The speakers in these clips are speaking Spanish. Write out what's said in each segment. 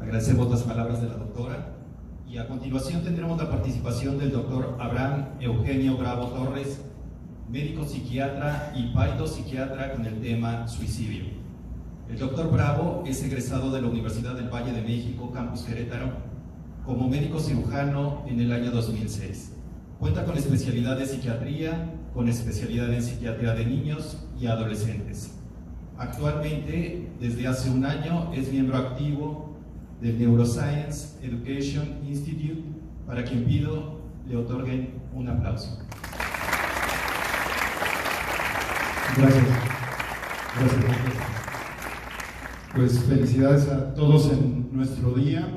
Agradecemos las palabras de la doctora y a continuación tendremos la participación del doctor Abraham Eugenio Bravo Torres, médico psiquiatra y psiquiatra con el tema suicidio. El doctor Bravo es egresado de la Universidad del Valle de México, Campus Querétaro, como médico cirujano en el año 2006. Cuenta con especialidad de psiquiatría, con especialidad en psiquiatría de niños y adolescentes. Actualmente, desde hace un año, es miembro activo del Neuroscience Education Institute, para quien pido le otorguen un aplauso. Gracias. Pues felicidades a todos en nuestro día.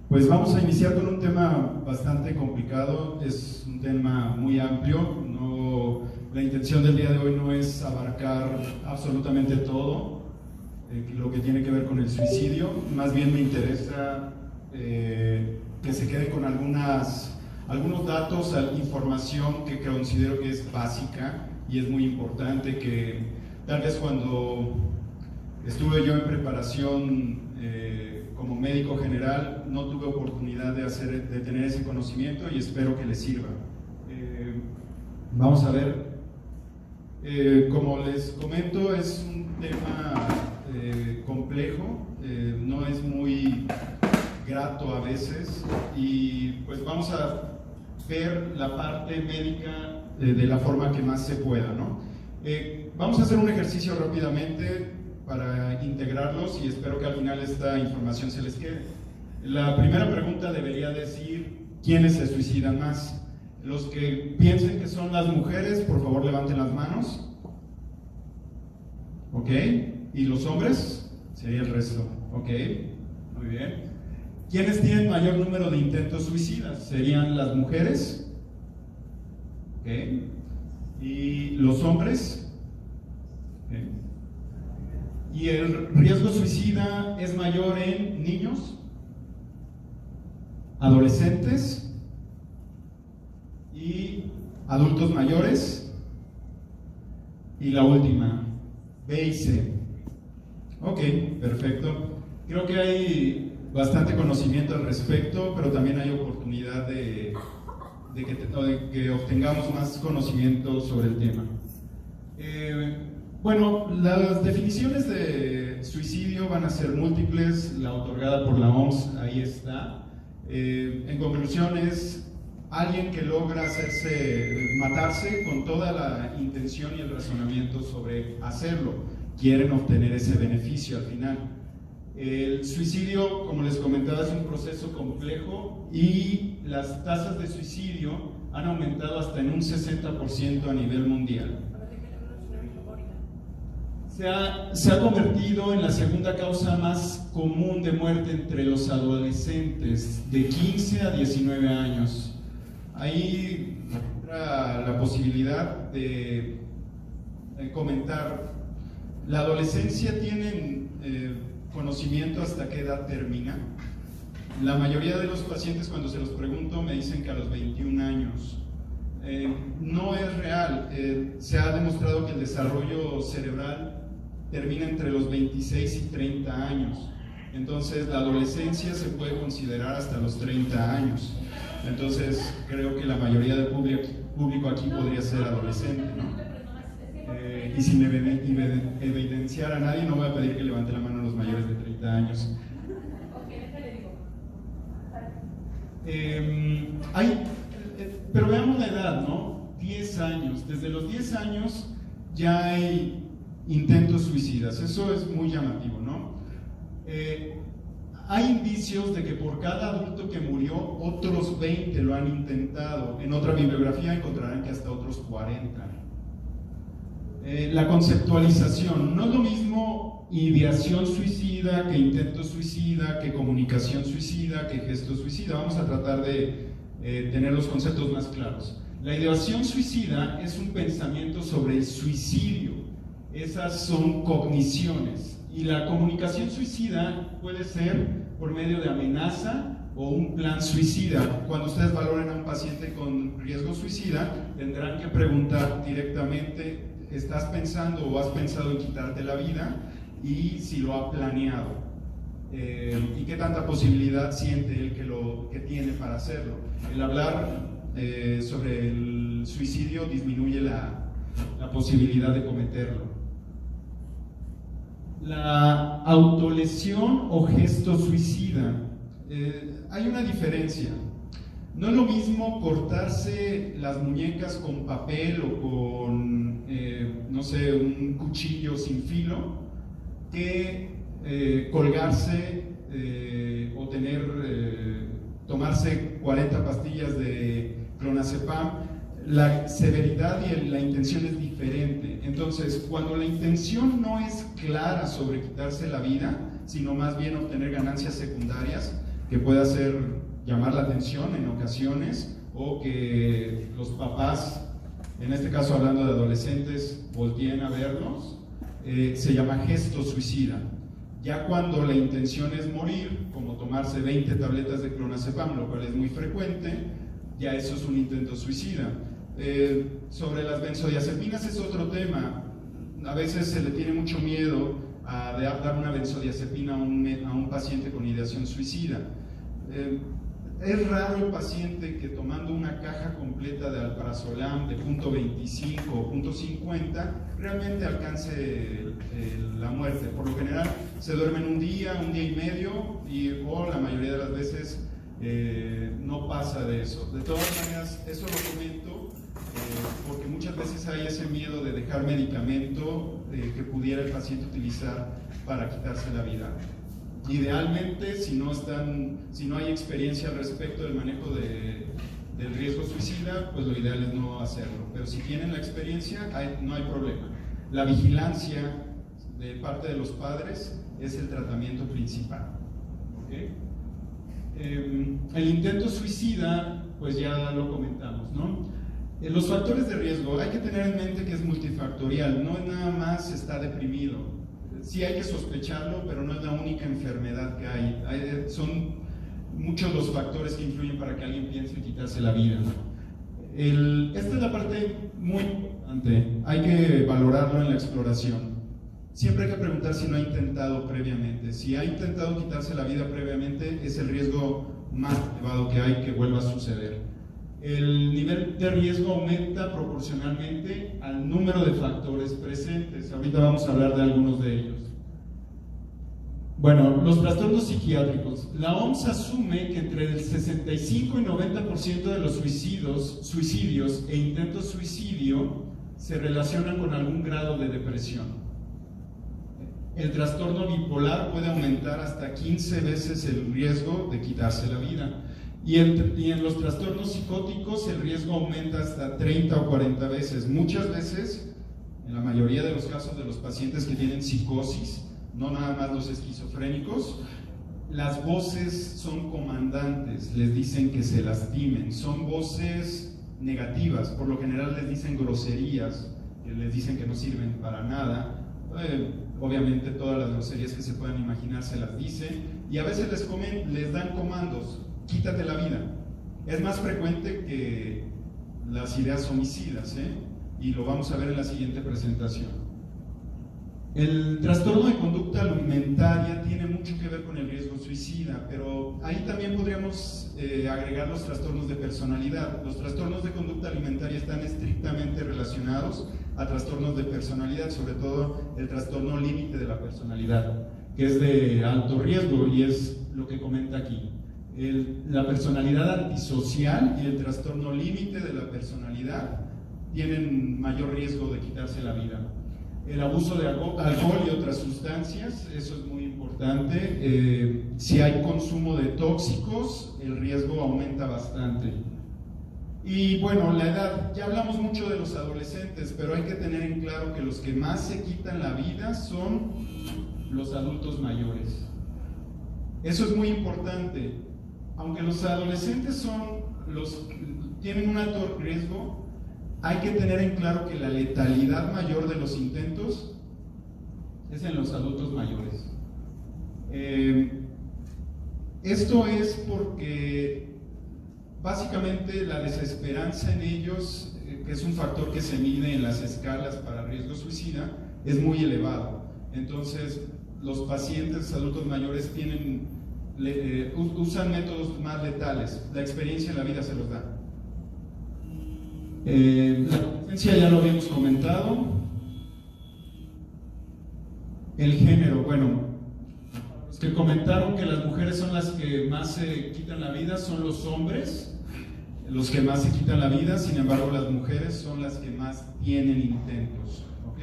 Pues vamos a iniciar con un tema bastante complicado, es un tema muy amplio. La intención del día de hoy no es abarcar absolutamente todo lo que tiene que ver con el suicidio, más bien me interesa que se quede con algunos datos, información que considero que es básica y es muy importante, que tal vez cuando estuve yo en preparación como médico general no tuve oportunidad de tener ese conocimiento y espero que les sirva. Vamos a ver, como les comento, es un tema complejo, no es muy grato a veces, y pues vamos a ver la parte médica de la forma que más se pueda, ¿no? Vamos a hacer un ejercicio rápidamente para integrarlos y espero que al final esta información se les quede. La primera pregunta debería decir: ¿quiénes se suicidan más? Los que piensen que son las mujeres, por favor levanten las manos. ¿Ok? ¿Y los hombres? Sería el resto. ¿Ok? Muy bien. ¿Quiénes tienen mayor número de intentos suicidas? ¿Serían las mujeres? ¿Ok? ¿Y los hombres? ¿Okay? ¿Y el riesgo suicida es mayor en niños, adolescentes y adultos mayores? Y la última, B y C. Ok, perfecto. Creo que hay bastante conocimiento al respecto, pero también hay oportunidad de que obtengamos más conocimiento sobre el tema. Bueno, las definiciones de suicidio van a ser múltiples, la otorgada por la OMS, ahí está. En conclusión, es alguien que logra matarse con toda la intención y el razonamiento sobre hacerlo. Quieren obtener ese beneficio al final. El suicidio, como les comentaba, es un proceso complejo y las tasas de suicidio han aumentado hasta en un 60% a nivel mundial. Se ha convertido en la segunda causa más común de muerte entre los adolescentes de 15 a 19 años. Ahí entra la posibilidad de comentar: ¿la adolescencia tienen conocimiento hasta qué edad termina? La mayoría de los pacientes, cuando se los pregunto, me dicen que a los 21 años. No es real. Se ha demostrado que el desarrollo cerebral termina entre los 26 y 30 años. Entonces, la adolescencia se puede considerar hasta los 30 años. Entonces, creo que la mayoría del público aquí podría ser adolescente, ¿no? Y sin evidenciar a nadie, no voy a pedir que levante la mano a los mayores de 30 años. Pero veamos la edad, ¿no? 10 años. Desde los 10 años ya hay intentos suicidas. Eso es muy llamativo, ¿no? Hay indicios de que por cada adulto que murió, otros 20 lo han intentado. En otra bibliografía encontrarán que hasta otros 40. La conceptualización, no es lo mismo ideación suicida que intento suicida, que comunicación suicida, que gesto suicida. Vamos a tratar de tener los conceptos más claros. La ideación suicida es un pensamiento sobre el suicidio, esas son cogniciones, y la comunicación suicida puede ser por medio de amenaza o un plan suicida. Cuando ustedes valoren a un paciente con riesgo suicida, tendrán que preguntar directamente: ¿estás pensando o has pensado en quitarte la vida? Y si lo ha planeado. y qué tanta posibilidad siente él que tiene para hacerlo. El hablar sobre el suicidio disminuye la posibilidad de cometerlo. La autolesión o gesto suicida, hay una diferencia. No es lo mismo cortarse las muñecas con papel o con, no sé, un cuchillo sin filo, que colgarse o tomarse 40 pastillas de clonazepam. La severidad y la intención es diferente. Entonces, cuando la intención no es clara sobre quitarse la vida, sino más bien obtener ganancias secundarias, que puede hacer llamar la atención en ocasiones, o que los papás, en este caso hablando de adolescentes, volteen a verlos, se llama gesto suicida. Ya cuando la intención es morir, como tomarse 20 tabletas de clonazepam, lo cual es muy frecuente, ya eso es un intento suicida. Sobre las benzodiazepinas es otro tema. A veces se le tiene mucho miedo a dar una benzodiazepina a un paciente con ideación suicida. Es raro el paciente que tomando una caja completa de alprazolam de 0.25 o 0.50 realmente alcance la muerte. Por lo general se duermen un día y medio, o la mayoría de las veces no pasa de eso. De todas maneras, eso lo comento porque muchas veces hay ese miedo de dejar medicamento que pudiera el paciente utilizar para quitarse la vida. Idealmente, si no hay experiencia al respecto del manejo del riesgo suicida, pues lo ideal es no hacerlo. Pero si tienen la experiencia, no hay problema. La vigilancia de parte de los padres es el tratamiento principal. ¿Okay? El intento suicida, pues ya lo comentamos, ¿no? Los factores de riesgo, hay que tener en mente que es multifactorial, no es nada más estar deprimido. Sí hay que sospecharlo, pero no es la única enfermedad que hay. Son muchos los factores que influyen para que alguien piense en quitarse la vida. Esta es la parte muy importante, hay que valorarlo en la exploración. Siempre hay que preguntar si no ha intentado previamente. Si ha intentado quitarse la vida previamente, es el riesgo más elevado que hay que vuelva a suceder. El nivel de riesgo aumenta proporcionalmente al número de factores presentes. Ahorita vamos a hablar de algunos de ellos. Bueno, los trastornos psiquiátricos. La OMS asume que entre el 65 y 90% de los suicidios e intentos suicidio se relacionan con algún grado de depresión. El trastorno bipolar puede aumentar hasta 15 veces el riesgo de quitarse la vida. Y en los trastornos psicóticos el riesgo aumenta hasta 30 o 40 veces. Muchas veces, en la mayoría de los casos de los pacientes que tienen psicosis, no nada más los esquizofrénicos, las voces son comandantes, les dicen que se lastimen, son voces negativas, por lo general les dicen groserías, les dicen que no sirven para nada. Obviamente todas las groserías que se puedan imaginar se las dicen, y a veces les dan comandos: quítate la vida. Es más frecuente que las ideas homicidas, y lo vamos a ver en la siguiente presentación. El trastorno de conducta alimentaria tiene mucho que ver con el riesgo suicida, pero ahí también podríamos agregar los trastornos de personalidad. Los trastornos de conducta alimentaria están estrictamente relacionados a trastornos de personalidad, sobre todo el trastorno límite de la personalidad, que es de alto riesgo, y es lo que comenta aquí. La personalidad antisocial y el trastorno límite de la personalidad tienen mayor riesgo de quitarse la vida. El abuso de alcohol y otras sustancias, eso es muy importante. Si hay consumo de tóxicos, el riesgo aumenta bastante. Y bueno, la edad, ya hablamos mucho de los adolescentes, pero hay que tener en claro que los que más se quitan la vida son los adultos mayores. Eso es muy importante. Aunque los adolescentes tienen un alto riesgo, hay que tener en claro que la letalidad mayor de los intentos es en los adultos mayores. Esto es porque básicamente la desesperanza en ellos, que es un factor que se mide en las escalas para riesgo suicida, es muy elevado. Entonces, los pacientes adultos mayores usan métodos más letales. La experiencia en la vida se los da. La presencia ya lo habíamos comentado. El género, bueno, los que comentaron que las mujeres son las que más se quitan la vida son los hombres, los que más se quitan la vida. Sin embargo, las mujeres son las que más tienen intentos, ¿ok?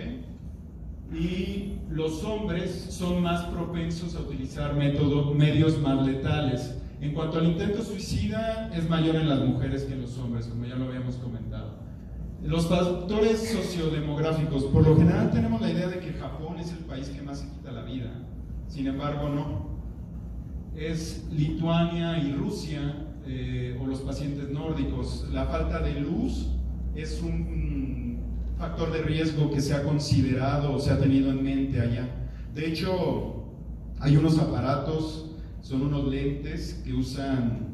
Y los hombres son más propensos a utilizar medios más letales. En cuanto al intento suicida, es mayor en las mujeres que en los hombres, como ya lo habíamos comentado. Los factores sociodemográficos, por lo general tenemos la idea de que Japón es el país que más se quita la vida. Sin embargo, no. Es Lituania y Rusia, o los pacientes nórdicos. La falta de luz es un factor de riesgo que se ha considerado o se ha tenido en mente allá. De hecho, hay unos aparatos, son unos lentes que usan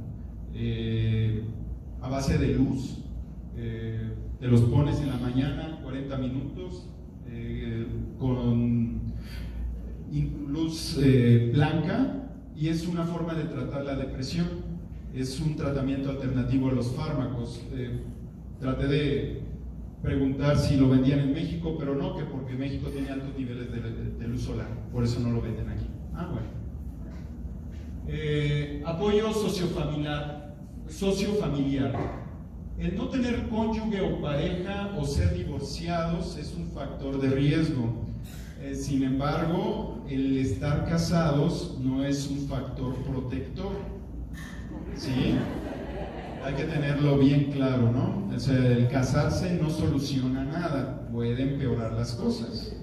a base de luz. Te los pones en la mañana, 40 minutos, con luz blanca, y es una forma de tratar la depresión. Es un tratamiento alternativo a los fármacos. Traté de preguntar si lo vendían en México, pero no, que porque México tiene altos niveles de luz solar, por eso no lo venden aquí. Ah, bueno. Apoyo sociofamiliar. El no tener cónyuge o pareja o ser divorciados es un factor de riesgo. Sin embargo, el estar casados no es un factor protector. ¿Sí? Hay que tenerlo bien claro, ¿no? O sea, el casarse no soluciona nada, puede empeorar las cosas.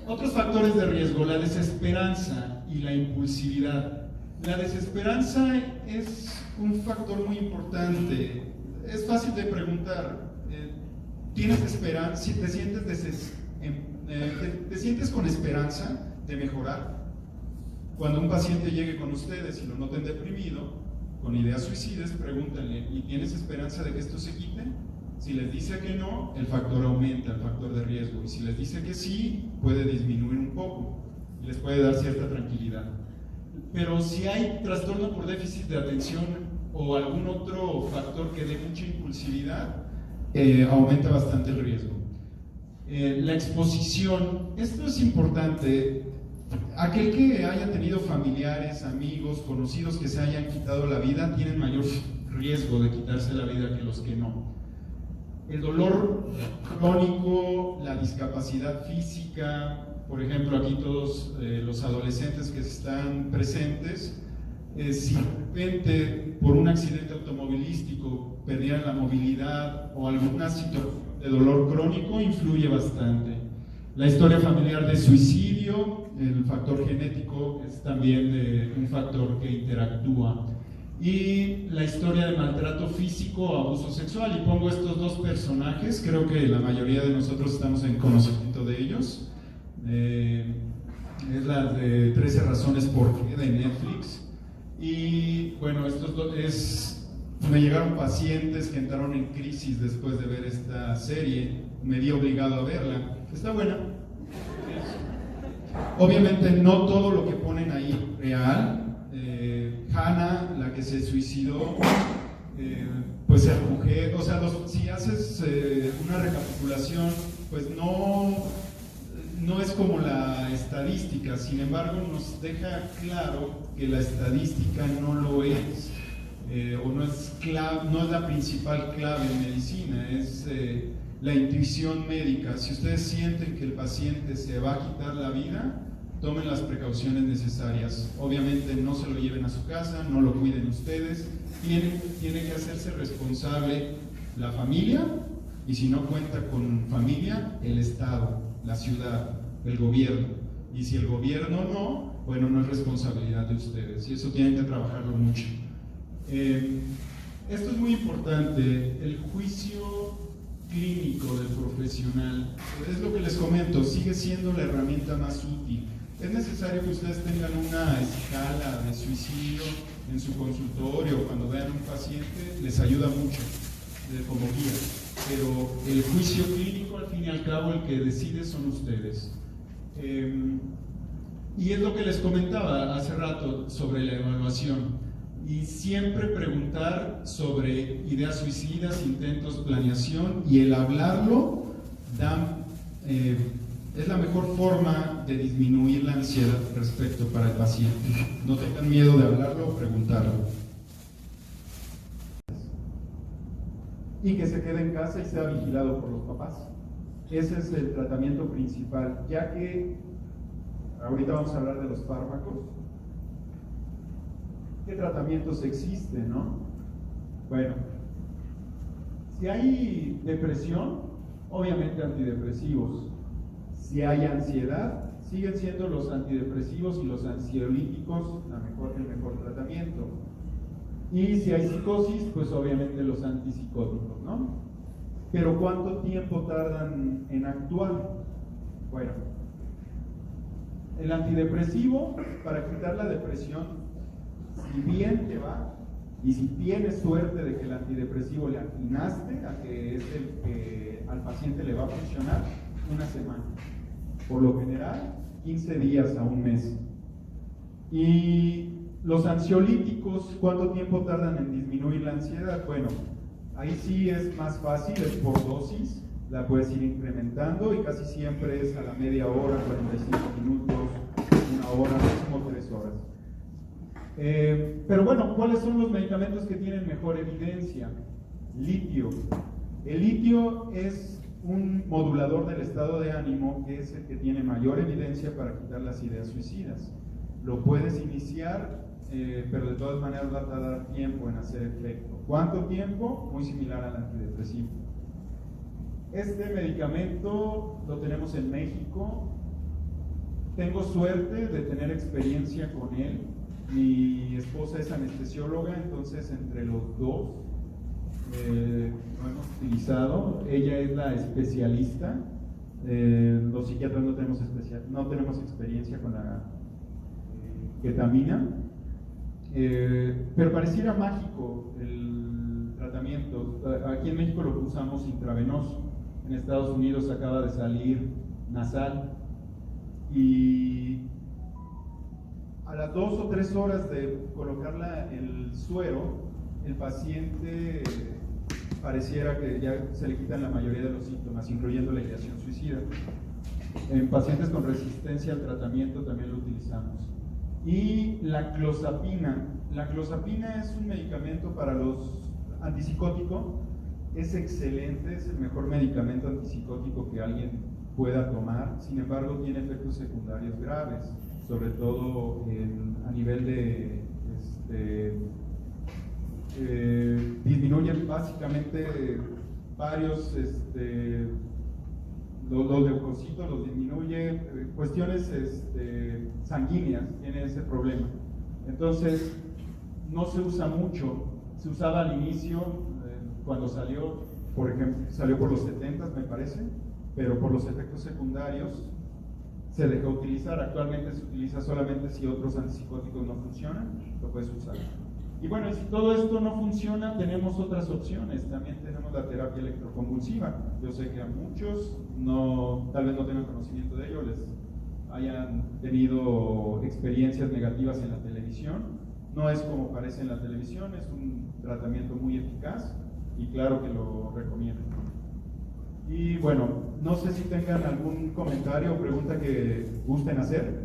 Otros factores de riesgo: la desesperanza y la impulsividad. La desesperanza es un factor muy importante. Es fácil de preguntar. ¿Tienes esperanza? Si te sientes con esperanza de mejorar. Cuando un paciente llegue con ustedes y lo noten deprimido, con ideas suicidas, pregúntenle: ¿y tienes esperanza de que esto se quite? Si les dice que no, el factor aumenta, el factor de riesgo. Y si les dice que sí, puede disminuir un poco y les puede dar cierta tranquilidad. Pero si hay trastorno por déficit de atención o algún otro factor que dé mucha impulsividad, aumenta bastante el riesgo. La exposición, esto es importante. Aquel que haya tenido familiares, amigos, conocidos que se hayan quitado la vida, tienen mayor riesgo de quitarse la vida que los que no. El dolor crónico, la discapacidad física, por ejemplo, aquí todos los adolescentes que están presentes, si de repente por un accidente automovilístico perdieran la movilidad o alguna situación de dolor crónico, influye bastante. La historia familiar de suicidio, el factor genético es también un factor que interactúa. Y la historia de maltrato físico o abuso sexual. Y pongo estos dos personajes, creo que la mayoría de nosotros estamos en conocimiento de ellos. Es la de 13 razones por qué de Netflix. Y bueno, me llegaron pacientes que entraron en crisis después de ver esta serie. Me vi obligado a verla. Está buena. Obviamente no todo lo que ponen ahí real. Hannah, la que se suicidó, pues era mujer. O sea, si haces una recapitulación, pues no es como la estadística. Sin embargo, nos deja claro que la estadística no lo es, o no es la principal clave en medicina. Es la intuición médica. Si ustedes sienten que el paciente se va a quitar la vida, tomen las precauciones necesarias. Obviamente no se lo lleven a su casa, no lo cuiden ustedes. Tiene que hacerse responsable la familia, y si no cuenta con familia, el Estado, la ciudad, el gobierno. Y si el gobierno no, bueno, no es responsabilidad de ustedes, y eso tienen que trabajarlo mucho. Esto es muy importante, el juicio clínico del profesional. Es lo que les comento, sigue siendo la herramienta más útil. Es necesario que ustedes tengan una escala de suicidio en su consultorio, cuando vean a un paciente, les ayuda mucho como guía. pero el juicio clínico, al fin y al cabo, el que decide son ustedes. Y es lo que les comentaba hace rato sobre la evaluación. Y siempre preguntar sobre ideas suicidas, intentos, planeación, y el hablarlo es la mejor forma de disminuir la ansiedad respecto para el paciente. No tengan miedo de hablarlo o preguntarlo. Y que se quede en casa y sea vigilado por los papás. Ese es el tratamiento principal, ya que ahorita vamos a hablar de los fármacos. ¿Qué tratamientos existen, no? Bueno, si hay depresión, obviamente antidepresivos. Si hay ansiedad, siguen siendo los antidepresivos y los ansiolíticos el mejor tratamiento. Y si hay psicosis, pues obviamente los antipsicóticos, ¿no? Pero ¿cuánto tiempo tardan en actuar? Bueno, el antidepresivo, para quitar la depresión, si bien te va, y si tienes suerte de que el antidepresivo le atinaste a que es el que al paciente le va a funcionar, una semana. Por lo general, 15 días a un mes. Y los ansiolíticos, ¿cuánto tiempo tardan en disminuir la ansiedad? Bueno, ahí sí es más fácil, es por dosis, la puedes ir incrementando y casi siempre es a la media hora, 45 minutos, una hora, máximo 3 horas. Pero bueno, ¿cuáles son los medicamentos que tienen mejor evidencia? Litio. El litio es un modulador del estado de ánimo que es el que tiene mayor evidencia para quitar las ideas suicidas. Lo puedes iniciar, pero de todas maneras va a tardar tiempo en hacer efecto. ¿Cuánto tiempo? Muy similar al antidepresivo. Este medicamento lo tenemos en México. Tengo suerte de tener experiencia con él. Mi esposa es anestesióloga, entonces entre los dos lo hemos utilizado. Ella es la especialista. Los psiquiatras no tenemos experiencia con la ketamina, pero pareciera mágico el tratamiento. Aquí en México lo usamos intravenoso. En Estados Unidos acaba de salir nasal, y a las 2 o 3 horas de colocarla el suero, el paciente pareciera que ya se le quitan la mayoría de los síntomas, incluyendo la ideación suicida. En pacientes con resistencia al tratamiento también lo utilizamos. Y la clozapina. La clozapina es un medicamento para los antipsicóticos. Es excelente, es el mejor medicamento antipsicótico que alguien pueda tomar. Sin embargo, tiene efectos secundarios graves, sobre todo a nivel de disminuyen básicamente varios los leucocitos, los disminuye, cuestiones sanguíneas, tiene ese problema. Entonces no se usa mucho. Se usaba al inicio, cuando salió, por ejemplo, salió por los 70s me parece, pero por los efectos secundarios se dejó utilizar. Actualmente se utiliza solamente si otros antipsicóticos no funcionan, lo puedes usar. Y bueno, y si todo esto no funciona, tenemos otras opciones. También tenemos la terapia electroconvulsiva. Yo sé que a muchos tal vez no tengan conocimiento de ello, les hayan tenido experiencias negativas en la televisión. No es como parece en la televisión, es un tratamiento muy eficaz y claro que lo recomiendo. Y bueno, no sé si tengan algún comentario o pregunta que gusten hacer.